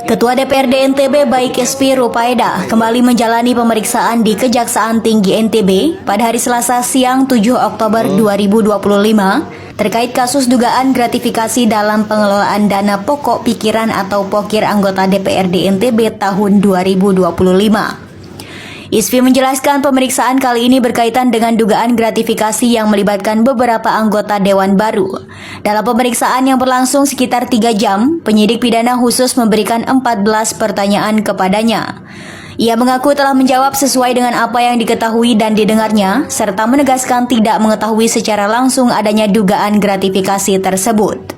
Ketua DPRD NTB Baik SP Rupaeda kembali menjalani pemeriksaan di Kejaksaan Tinggi NTB pada hari Selasa siang 7 Oktober 2025 terkait kasus dugaan gratifikasi dalam pengelolaan dana pokok pikiran atau pokir anggota DPRD NTB tahun 2025. ISFI menjelaskan pemeriksaan kali ini berkaitan dengan dugaan gratifikasi yang melibatkan beberapa anggota Dewan baru. Dalam pemeriksaan yang berlangsung sekitar 3 jam, penyidik pidana khusus memberikan 14 pertanyaan kepadanya. Ia mengaku telah menjawab sesuai dengan apa yang diketahui dan didengarnya, serta menegaskan tidak mengetahui secara langsung adanya dugaan gratifikasi tersebut.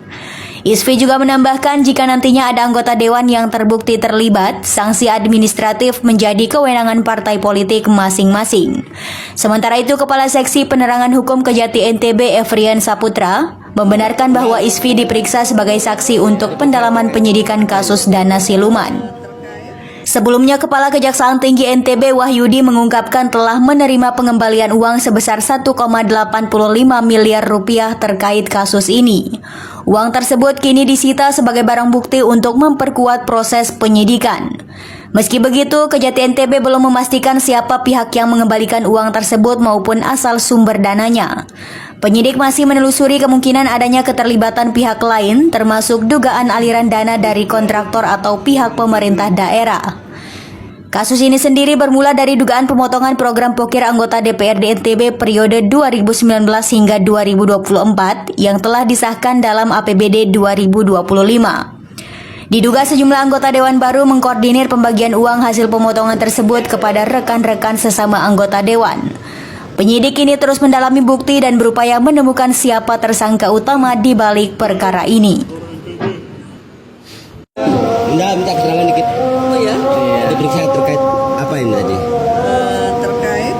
ISFI juga menambahkan jika nantinya ada anggota dewan yang terbukti terlibat, sanksi administratif menjadi kewenangan partai politik masing-masing. Sementara itu, Kepala Seksi Penerangan Hukum Kejati NTB Efrian Saputra membenarkan bahwa ISFI diperiksa sebagai saksi untuk pendalaman penyidikan kasus dana siluman. Sebelumnya, Kepala Kejaksaan Tinggi NTB Wahyudi mengungkapkan telah menerima pengembalian uang sebesar 1,85 miliar rupiah terkait kasus ini. Uang tersebut kini disita sebagai barang bukti untuk memperkuat proses penyidikan. Meski begitu, Kejati NTB belum memastikan siapa pihak yang mengembalikan uang tersebut maupun asal sumber dananya. Penyidik masih menelusuri kemungkinan adanya keterlibatan pihak lain, termasuk dugaan aliran dana dari kontraktor atau pihak pemerintah daerah. Kasus ini sendiri bermula dari dugaan pemotongan program pokir anggota DPRD NTB periode 2019 hingga 2024 yang telah disahkan dalam APBD 2025. Diduga sejumlah anggota Dewan baru mengkoordinir pembagian uang hasil pemotongan tersebut kepada rekan-rekan sesama anggota Dewan. Penyidik ini terus mendalami bukti dan berupaya menemukan siapa tersangka utama di balik perkara ini. Minta keterangan dikit. Oh ya? Diperiksa terkait apa ini tadi? Terkait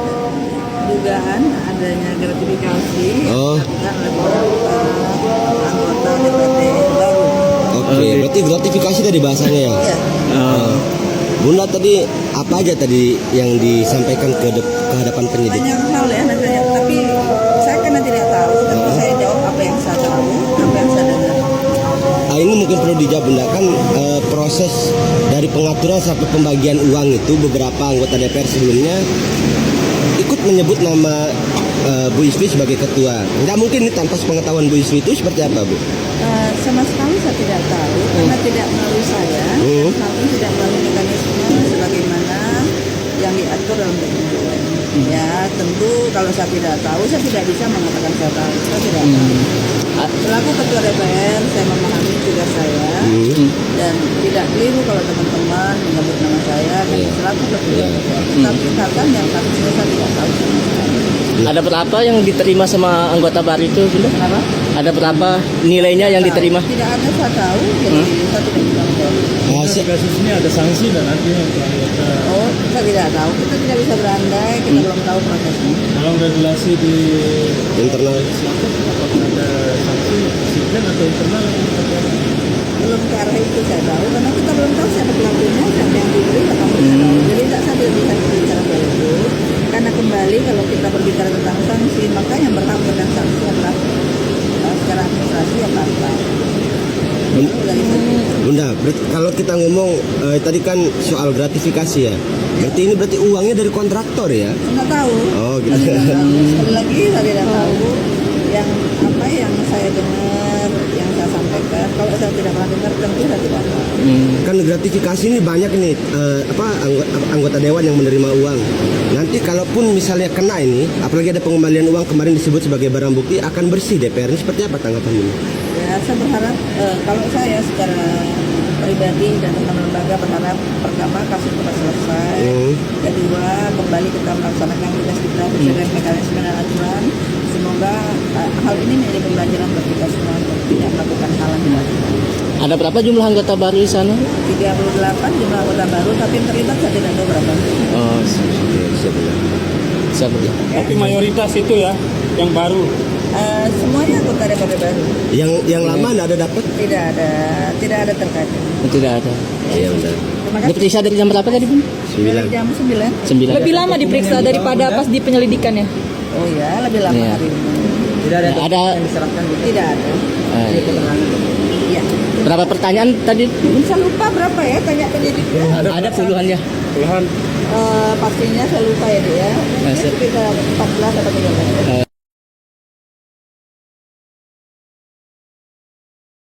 dugaan adanya gratifikasi dilakukan oleh anggota DPRD baru. Oke, berarti gratifikasi tadi bahasanya ya? Iya. Bunda tadi apa aja tadi yang disampaikan ke hadapan penyidik? Banyak hal ya, tapi saya karena tidak tahu, tapi saya jawab apa yang saya tahu, apa yang saya dengar. Ini mungkin perlu dijawab Bunda, kan proses dari pengaturan sampai pembagian uang itu beberapa anggota DPR sebelumnya ikut menyebut nama Bu Isfi sebagai ketua. Nggak mungkin ini tanpa sepengetahuan Bu Isfi itu seperti apa, Bu? Sama sekali saya tidak tahu karena tidak melalui saya, namun tidak melalui mekanisme sebagaimana yang diatur dalam dokumen. Ya tentu kalau saya tidak tahu, saya tidak bisa mengatakan saya tahu. Saya tidak tahu. Selaku ketua DPR, saya memahami tugas saya dan tidak keliru kalau teman-teman menyebut nama saya dan selaku ketua DPR. Tapi katakan yang kasusnya saya tidak tahu sama sekali. Ada berapa yang diterima sama anggota baru itu, Bunda? Kenapa? Ada berapa nilainya yang diterima? Tidak ada, saya tahu, jadi saya tidak bisa menjawab. Kasus ini ada sanksi dan artinya untuk anggota. Oh, saya tidak tahu. Kita tidak bisa berandai, kita belum tahu prosesnya. Dalam regulasi di Internal. apakah ada sanksi disiplin atau internal? Belum ke arah itu saya tahu, karena kita belum tahu siapa pelakunya, siapa yang diberi, kita belum tahu. Jadi saya tidak bisa berbicara soal itu. Karena kembali kalau kita berbicara tentang sanksi, maka yang berhak tentang sanksi adalah secara administrasi ya partai. Bunda, kalau kita ngomong tadi kan soal gratifikasi ya, berarti ini berarti uangnya dari kontraktor ya? Nggak tahu. Oh gitu. Sekali lagi saya tidak tahu yang apa yang saya dengar, yang saya sampaikan. Kalau saya tidak pernah dengar, tentu saya tidak tahu. Kan gratifikasi ini banyak nih anggota dewan yang menerima uang. Nanti kalaupun misalnya kena ini, apalagi ada pengembalian uang kemarin disebut sebagai barang bukti, akan bersih DPR ini seperti apa tanggapan ini? Ya, saya berharap kalau saya secara pribadi dan teman lembaga berharap pertama kasus cepat selesai, kedua kembali kita melaksanakan tugas kita sesuai dengan mekanisme dan aturan. Semoga hal ini menjadi pembelajaran bagi kita semua untuk tidak melakukan hal yang tidak benar. Ada berapa jumlah anggota baru di sana? 38 jumlah anggota baru, tapi yang terlibat saya tidak tahu berapa. Oh, siapa? Tapi mayoritas itu ya yang baru. Semuanya anggota DPRD baru. Yang lama nggak ada dapat? Tidak ada terkait. Tidak ada. Iya benar. Terima kasih. Diperiksa dari jam berapa tadi, Bun? Dari jam 9. 9. Lebih lama diperiksa daripada pas di penyelidikan ya? Oh ya, lebih lama Iya. hari ini. Tidak ada. Tidak ada. Ah, iya. Iya. Terima Berapa pertanyaan tadi? Saya lupa berapa ya, tanya penyidik. Ada puluhan ya. Puluhan. Pastinya saya lupa ya dia. Nah, Sekitar 14 atau 13.